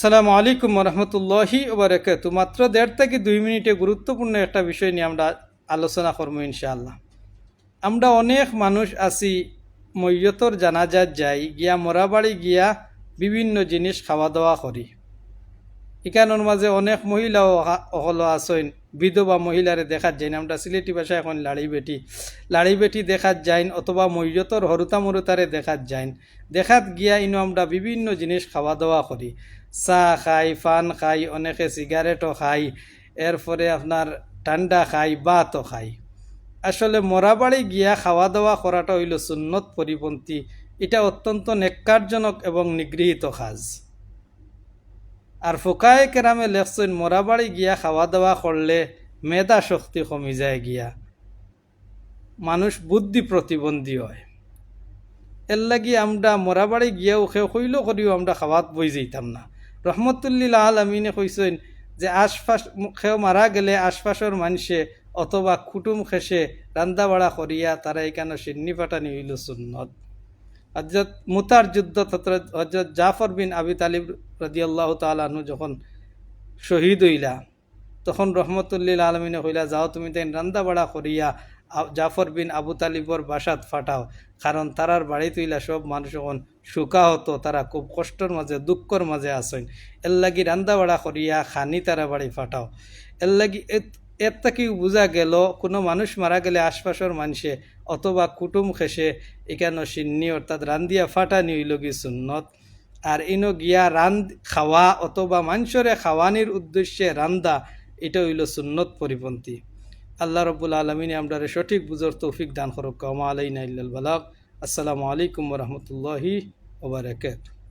আসসালামু আলাইকুম রহমতুল্লাহি ওবরাকাতু। মাত্র 1.5 থেকে 2 মিনিটে গুরুত্বপূর্ণ একটা বিষয় নিয়ে আমরা আলোচনা করবো ইনশাআল্লাহ। আমরা অনেক মানুষ আছি মৈয়তর জানাজাত যাই গিয়া মরাবাড়ি গিয়া বিভিন্ন জিনিস খাওয়া দাওয়া করি। এখানোর মাঝে অনেক মহিলাও হলো আসেন, বিধবা মহিলারে দেখাত যাইন, আমরা সিলেটি ভাষায় এখন লাড়ি বেটি দেখাত যাইন, অথবা মৈয়তর হরুতা মরুতারে দেখাত যাইন। দেখাত গিয়া ইনো আমরা বিভিন্ন জিনিস খাওয়া দাওয়া করি। চা খাই, পান খাই, অনেকে সিগারেটও খাই, এরপরে আপনার ঠান্ডা খাই, ভাতও খাই। আসলে মরাবাড়ি গিয়া খাওয়া দাওয়া করাটা হইল সুন্নত পরিপন্থী। এটা অত্যন্ত নেককারজনক এবং নিগৃহীত কাজ। আর ফোকায়ে কেরামে লেখছেন মরাবাড়ি গিয়া খাওয়া দাওয়া করলে মেধা শক্তি কমি যায় গিয়া, মানুষ বুদ্ধি প্রতিবন্ধী হয়। এর লাগি আমরা মরাবাড়ি গিয়াও হইল করিও আমরা খাওয়াত বই যেতাম না। রহমতুল্লিল আলমিনে কইছেন যে আশপাশ খেও মারা গেলে আশপাশের মানুষে অথবা কুটুম খেসে রান্দা বাড়া করিয়া তারা এখানে সিন্নি পাঠানি হইল সুন্নত। হজরত মুতার যুদ্ধ হজরত জাফর বিন আবি তালিব রাদিয়াল্লাহু তাআলা আনহু যখন শহীদ হইলা, তখন রহমতুল্লিল আলমিনে হইলা যাও তুমি তাই রান্দা বাড়া করিয়া জাফর বিন আবু তালিবর বাসাত ফাটাও, কারণ তারার বাড়িতে হইলা সব মানুষ এখন শুকা হতো, তারা খুব কষ্টর মাঝে দুঃখর মাঝে আসেন। এর লাগি রান্দা বাড়া করিয়া খানি তারা বাড়ি ফাটাও। এর লাগি এর থেকেও বোঝা গেল কোনো মানুষ মারা গেলে আশপাশের মানুষে অথবা কুটুম খেসে এখানে সিন্নি অর্থাৎ রান্দিয়া ফাটানি হইল কি সুন্নত। আর ইনো গিয়া খাওয়া অথবা মানুষরে খাওয়ানির উদ্দেশ্যে রান্দা, এটা হইল সুন্নত পরিপন্থী। আল্লাহ রব্বুল আলমিনে আমরা সঠিক বুঝার তৌফিক দান করুক। ওয়া মা আলাইনা ইল্লাল বালাগ। আসসালামু আলাইকুম ওয়া রাহমাতুল্লাহি ওয়া বারাকাতুহু।